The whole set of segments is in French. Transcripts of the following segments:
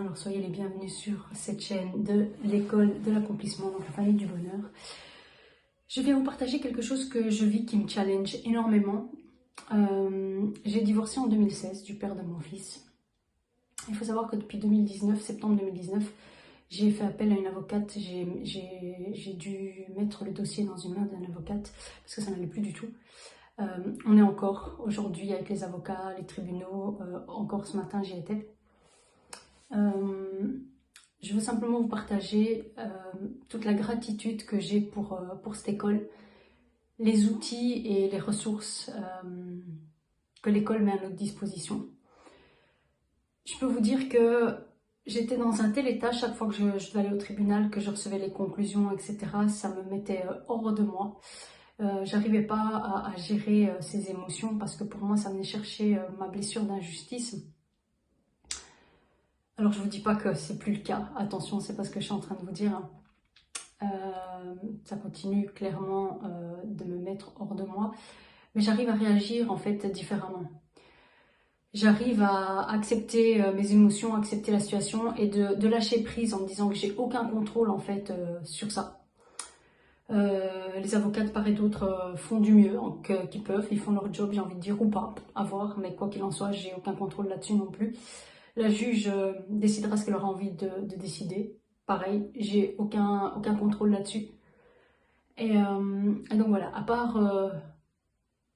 Alors soyez les bienvenus sur cette chaîne de l'école de l'accomplissement, donc la famille du bonheur. Je vais vous partager quelque chose que je vis qui me challenge énormément. J'ai divorcé en 2016 du père de mon fils. Il faut savoir que depuis 2019, septembre 2019, j'ai fait appel à une avocate. J'ai dû mettre le dossier dans une main d'une avocate parce que ça n'allait plus du tout. On est encore aujourd'hui avec les avocats, les tribunaux. Encore ce matin, j'y étais. Je veux simplement vous partager toute la gratitude que j'ai pour cette école, les outils et les ressources que l'école met à notre disposition. Je peux vous dire que j'étais dans un tel état chaque fois que je devais aller au tribunal, que je recevais les conclusions, etc. Ça me mettait hors de moi. J'arrivais pas à gérer ces émotions parce que pour moi ça venait chercher ma blessure d'injustice. Alors je vous dis pas que c'est plus le cas, attention, c'est pas ce que je suis en train de vous dire. Ça continue clairement de me mettre hors de moi, mais j'arrive à réagir en fait différemment. J'arrive à accepter mes émotions, accepter la situation et de lâcher prise en me disant que j'ai aucun contrôle en fait sur ça. Les avocats de part et d'autre font du mieux qu'ils peuvent, ils font leur job, j'ai envie de dire, ou pas, à voir, mais quoi qu'il en soit, j'ai aucun contrôle là-dessus non plus. La juge décidera ce qu'elle aura envie de décider. Pareil, j'ai aucun contrôle là-dessus. Et donc voilà, à part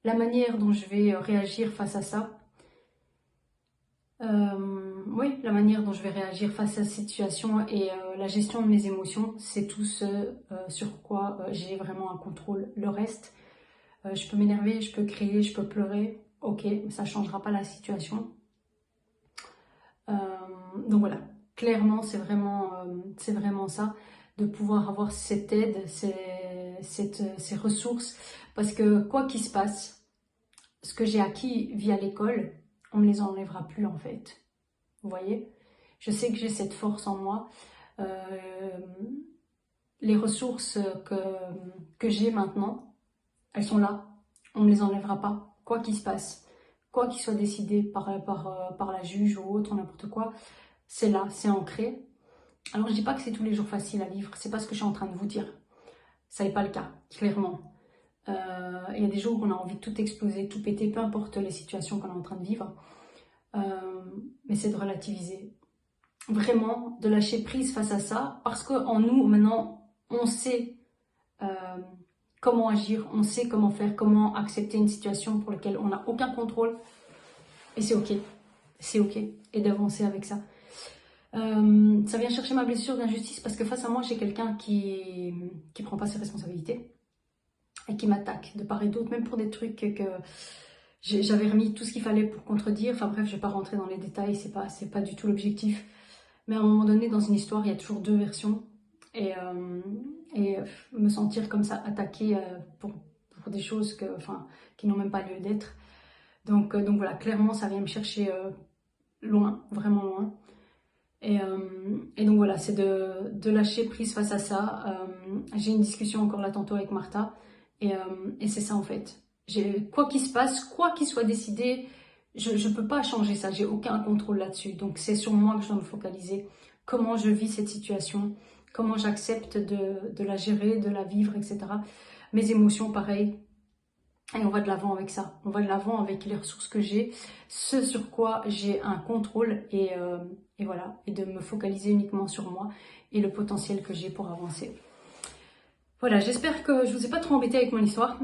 la manière dont je vais réagir face à ça, oui, la manière dont je vais réagir face à cette situation et la gestion de mes émotions, c'est tout ce sur quoi j'ai vraiment un contrôle. Le reste, je peux m'énerver, je peux crier, je peux pleurer, ok, ça ne changera pas la situation. Donc voilà, clairement c'est vraiment ça, de pouvoir avoir cette aide, ces ressources, parce que quoi qu'il se passe, ce que j'ai acquis via l'école, on me les enlèvera plus en fait, vous voyez. Je sais que j'ai cette force en moi, les ressources que j'ai maintenant, elles sont là, on me les enlèvera pas, quoi qu'il se passe, quoi qu'il soit décidé par la juge ou autre, n'importe quoi. C'est là, c'est ancré. Alors je dis pas que c'est tous les jours facile à vivre, c'est pas ce que je suis en train de vous dire. Ça n'est pas le cas, clairement. Il y a des jours où on a envie de tout exploser, tout péter, peu importe les situations qu'on est en train de vivre. Mais c'est de relativiser. Vraiment, de lâcher prise face à ça, parce qu'en nous, maintenant, on sait comment agir, on sait comment faire, comment accepter une situation pour laquelle on n'a aucun contrôle. Et c'est ok. C'est ok. Et d'avancer avec ça. Ça vient chercher ma blessure d'injustice parce que face à moi j'ai quelqu'un qui prend pas ses responsabilités et qui m'attaque de part et d'autre, même pour des trucs que j'avais remis tout ce qu'il fallait pour contredire. Enfin bref, je vais pas rentrer dans les détails, c'est pas du tout l'objectif, mais à un moment donné dans une histoire il y a toujours deux versions et me sentir comme ça attaquée pour des choses qui n'ont même pas lieu d'être, donc voilà, clairement ça vient me chercher loin, vraiment loin. Et donc voilà, c'est de lâcher prise face à ça. J'ai une discussion encore là tantôt avec Martha. Et c'est ça en fait. Quoi qu'il se passe, quoi qu'il soit décidé, je ne peux pas changer ça. J'ai aucun contrôle là-dessus. Donc c'est sur moi que je dois me focaliser. Comment je vis cette situation, comment j'accepte de la gérer, de la vivre, etc. Mes émotions, pareil. Et on va de l'avant avec ça, on va de l'avant avec les ressources que j'ai, ce sur quoi j'ai un contrôle et voilà, et de me focaliser uniquement sur moi et le potentiel que j'ai pour avancer. Voilà, j'espère que je vous ai pas trop embêté avec mon histoire.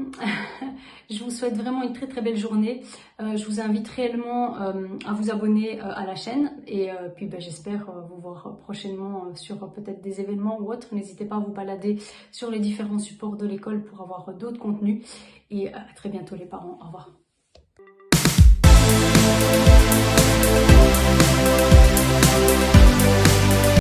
Je vous souhaite vraiment une très très belle journée. Je vous invite réellement à vous abonner à la chaîne et puis j'espère vous voir prochainement sur peut-être des événements ou autres. N'hésitez pas à vous balader sur les différents supports de l'école pour avoir d'autres contenus et à très bientôt les parents. Au revoir.